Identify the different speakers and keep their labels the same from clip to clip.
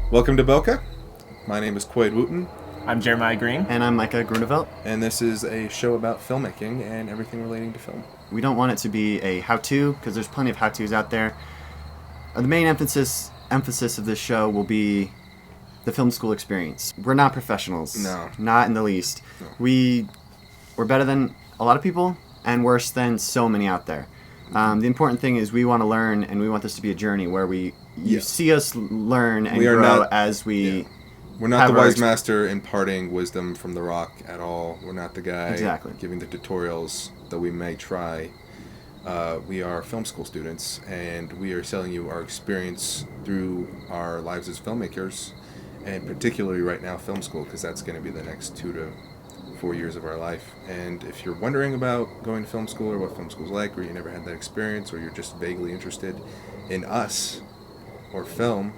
Speaker 1: Welcome to Bokeh. My name is Quaid Wooten,
Speaker 2: I'm Jeremiah Green.
Speaker 3: And I'm Micah Grunewald.
Speaker 1: and this is a show about filmmaking and everything relating to film.
Speaker 3: We don't want it to be a how-to, because there's plenty of how-tos out there. The main emphasis of this show will be the film school experience. We're not professionals.
Speaker 1: No.
Speaker 3: Not in the least.
Speaker 1: No.
Speaker 3: We're better than a lot of people, and worse than so many out there. The important thing is we want to learn, and we want this to be a journey where you see us learn and grow as we...
Speaker 1: Yeah. We're not the wise master imparting wisdom from the rock at all. We're not the guy giving the tutorials, though we may try. We are film school students, and we are telling you our experience through our lives as filmmakers, and particularly right now film school, because that's going to be the next 2 to 4 years of our life. And if you're wondering about going to film school or what film school's like, or you never had that experience, or you're just vaguely interested in us or film,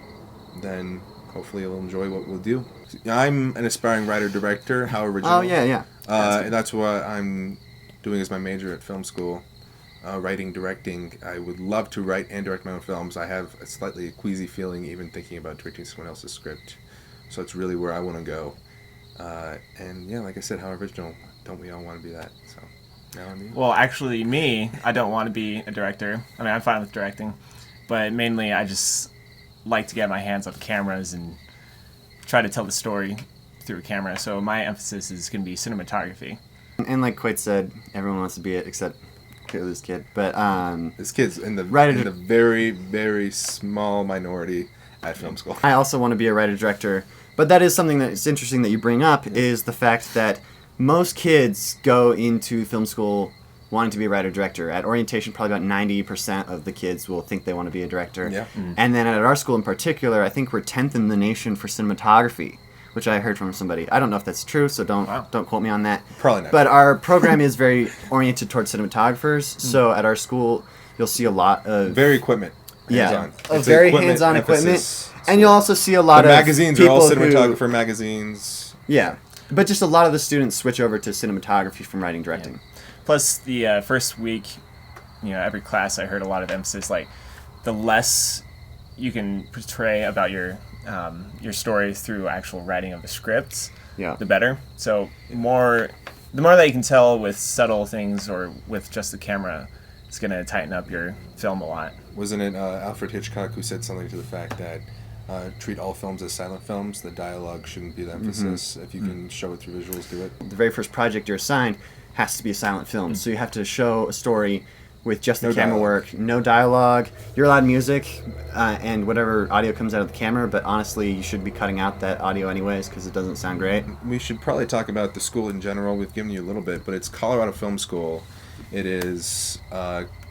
Speaker 1: then hopefully you'll enjoy what we'll do. I'm an aspiring writer-director. How original.
Speaker 3: Oh, yeah.
Speaker 1: That's what I'm doing as my major at film school. Writing, directing. I would love to write and direct my own films. I have a slightly queasy feeling even thinking about directing someone else's script. So it's really where I want to go. And yeah, like I said, how original. Don't we all want to be that? So now I'm you.
Speaker 2: Well, actually, I don't want to be a director. I mean, I'm fine with directing, but mainly I just like to get my hands on cameras and try to tell the story through a camera. So my emphasis is going to be cinematography.
Speaker 3: And like Quaid said, everyone wants to be it except this kid. But
Speaker 1: this kid's in the very, very small minority at film school.
Speaker 3: I also want to be a writer-director. But that is something that's interesting that you bring up, is the fact that most kids go into film school wanting to be a writer-director. At orientation, probably about 90% of the kids will think they want to be a director.
Speaker 1: Yeah.
Speaker 3: And then at our school in particular, I think we're 10th in the nation for cinematography, which I heard from somebody. I don't know if that's true, so don't quote me on that.
Speaker 1: Probably not.
Speaker 3: But our program is very oriented towards cinematographers, so at our school, you'll see a lot of...
Speaker 1: Very equipment.
Speaker 3: Hands-on.
Speaker 1: It's
Speaker 3: very hands-on equipment. And you'll also see a lot of
Speaker 1: magazines are all cinematographer magazines.
Speaker 3: Yeah. But just a lot of the students switch over to cinematography from writing, directing.
Speaker 2: Yeah. Plus, the first week, every class I heard a lot of emphasis, like, the less you can portray about your story through actual writing of the scripts, the better. So the more that you can tell with subtle things or with just the camera, it's going to tighten up your film a lot.
Speaker 1: Wasn't it Alfred Hitchcock who said something to the fact that treat all films as silent films? The dialogue shouldn't be the emphasis. If you can show it through visuals, do it.
Speaker 3: The very first project you're assigned has to be a silent film. So you have to show a story with just the camera work, no dialogue. You're allowed music and whatever audio comes out of the camera, but honestly, you should be cutting out that audio anyways because it doesn't sound great.
Speaker 1: We should probably talk about the school in general. We've given you a little bit, but it's Colorado Film School. It is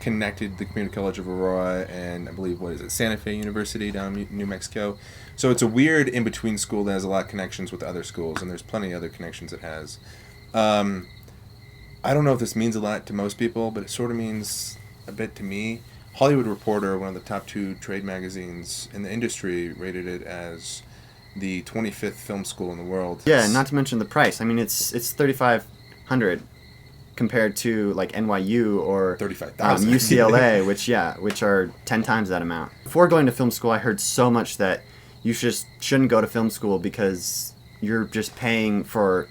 Speaker 1: connected to the Community College of Aurora and I believe, Santa Fe University down in New Mexico. So it's a weird in-between school that has a lot of connections with other schools, and there's plenty of other connections it has. I don't know if this means a lot to most people, but it sort of means a bit to me. Hollywood Reporter, one of the top 2 trade magazines in the industry, rated it as the 25th film school in the world.
Speaker 3: Yeah, not to mention the price. I mean, it's $3,500 compared to like NYU or
Speaker 1: $35,000
Speaker 3: UCLA, which are 10 times that amount. Before going to film school, I heard so much that you shouldn't go to film school because you're just paying for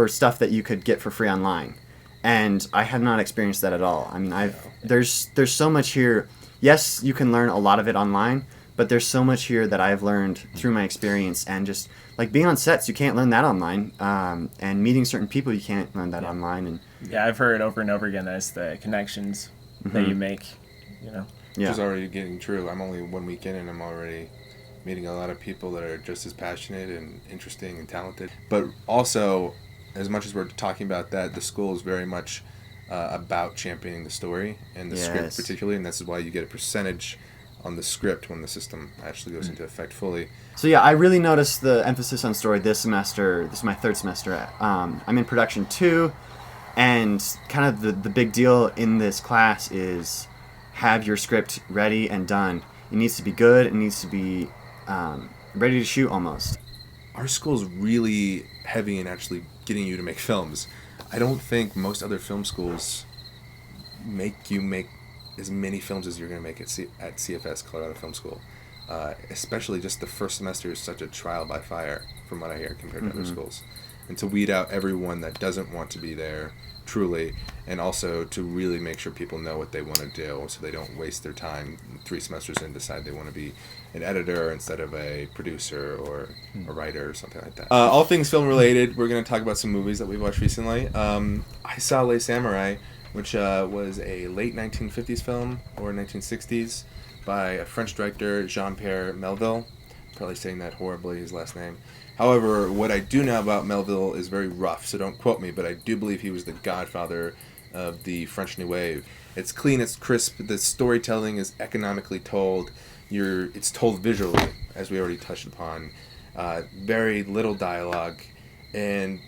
Speaker 3: stuff that you could get for free online. And I have not experienced that at all. I mean, there's so much here. Yes, you can learn a lot of it online, but there's so much here that I've learned through my experience, and just like being on sets, you can't learn that online. And meeting certain people, you can't learn that online. And
Speaker 2: I've heard over and over again that it's the connections that you make,
Speaker 1: Which is already getting true. I'm only 1 week in, and I'm already meeting a lot of people that are just as passionate and interesting and talented. But also, as much as we're talking about that, the school is very much about championing the story and the script particularly, and this is why you get a percentage on the script when the system actually goes into effect fully.
Speaker 3: So yeah, I really noticed the emphasis on story this semester. This is my 3rd semester. I'm in production 2, and kind of the big deal in this class is have your script ready and done. It needs to be good. It needs to be ready to shoot almost.
Speaker 1: Our school's really heavy in actually getting you to make films. I don't think most other film schools make you make as many films as you're going to make at CFS, Colorado Film School. especially just the first semester is such a trial by fire, from what I hear, compared to other schools. And to weed out everyone that doesn't want to be there, truly, and also to really make sure people know what they want to do so they don't waste their time 3 semesters and decide they want to be an editor instead of a producer or a writer or something like that. All things film related, we're going to talk about some movies that we've watched recently. I saw Les Samurai, which was a late 1950s film or 1960s by a French director, Jean-Pierre Melville. Probably saying that horribly, his last name. However, what I do know about Melville is very rough, so don't quote me, but I do believe he was the godfather of the French New Wave. It's clean, it's crisp, the storytelling is economically told, it's told visually, as we already touched upon. Very little dialogue, and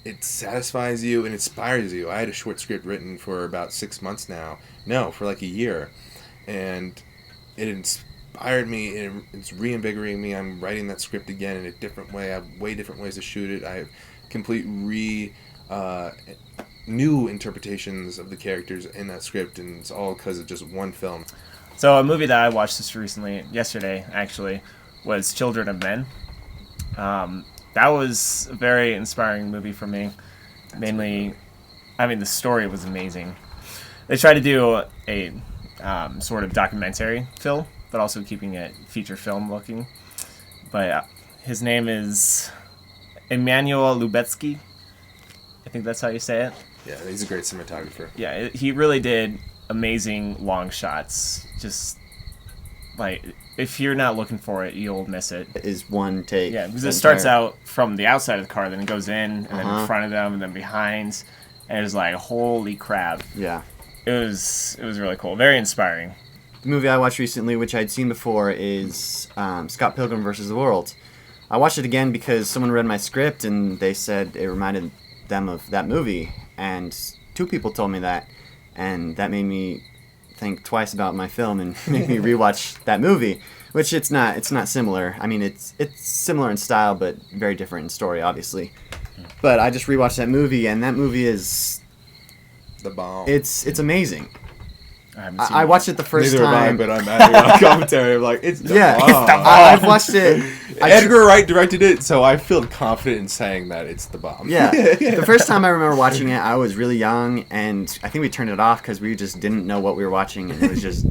Speaker 1: it satisfies you and inspires you. I had a short script written for about 6 months now. No, for like a year. And it inspired me, it's reinvigorating me. I'm writing that script again in a different way. I have way different ways to shoot it. I have complete new interpretations of the characters in that script, and it's all because of just one film.
Speaker 2: So a movie that I watched just recently, yesterday actually, was Children of Men. That was a very inspiring movie for me. Mainly, I mean, the story was amazing. They tried to do a sort of documentary film, but also keeping it feature film looking. But his name is Emmanuel Lubezki. I think that's how you say it.
Speaker 1: Yeah, he's a great cinematographer.
Speaker 2: Yeah, he really did amazing long shots. Just like, if you're not looking for it, you'll miss it.
Speaker 3: Is one take.
Speaker 2: Yeah, because it starts out from the outside of the car, then it goes in, and then in front of them, and then behind, and it's like, holy crap.
Speaker 3: Yeah.
Speaker 2: It was really cool. Very inspiring.
Speaker 3: The movie I watched recently, which I'd seen before, is Scott Pilgrim vs. the World. I watched it again because someone read my script, and they said it reminded them of that movie, and 2 people told me that, and that made me think twice about my film and make me rewatch that movie, which it's not similar. I mean, it's similar in style, but very different in story, obviously. But I just rewatched that movie, and that movie is
Speaker 1: the bomb.
Speaker 3: It's amazing.
Speaker 2: I
Speaker 3: watched it the first
Speaker 1: time.
Speaker 3: Neither
Speaker 1: have I, but I'm adding on commentary. I'm like, it's the bomb.
Speaker 3: I've watched it.
Speaker 1: Edgar Wright directed it, so I feel confident in saying that it's the bomb.
Speaker 3: Yeah. The first time I remember watching it, I was really young, and I think we turned it off because we just didn't know what we were watching, and it was just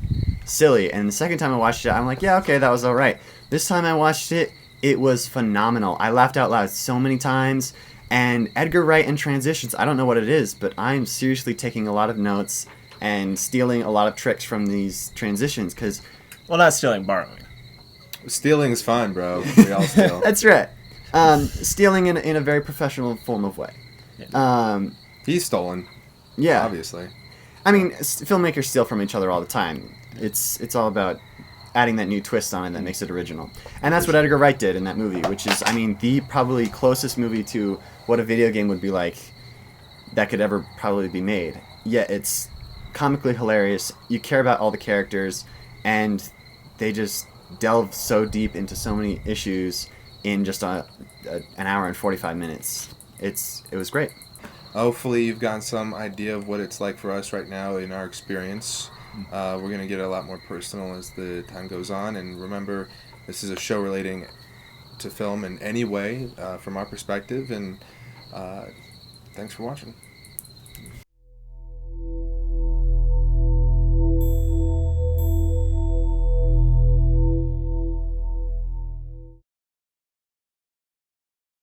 Speaker 3: silly. And the second time I watched it, I'm like, yeah, okay, that was all right. This time I watched it, it was phenomenal. I laughed out loud so many times. And Edgar Wright in transitions, I don't know what it is, but I'm seriously taking a lot of notes and stealing a lot of tricks from these transitions, because...
Speaker 2: Well, not stealing, borrowing.
Speaker 1: Stealing is fine, bro. We all steal.
Speaker 3: That's right. Stealing in a very professional form of way.
Speaker 2: Yeah.
Speaker 1: He's stolen.
Speaker 3: Yeah.
Speaker 1: Obviously.
Speaker 3: I mean, filmmakers steal from each other all the time. It's all about adding that new twist on it that makes it original. And that's what Edgar Wright did in that movie, which is, I mean, the probably closest movie to what a video game would be like that could ever probably be made. Yet it's comically hilarious. You care about all the characters, and they just delve so deep into so many issues in just an hour and 45 minutes. It was great.
Speaker 1: Hopefully you've gotten some idea of what it's like for us right now in our experience. We're going to get a lot more personal as the time goes on, and remember, this is a show relating to film in any way from our perspective, and thanks for watching.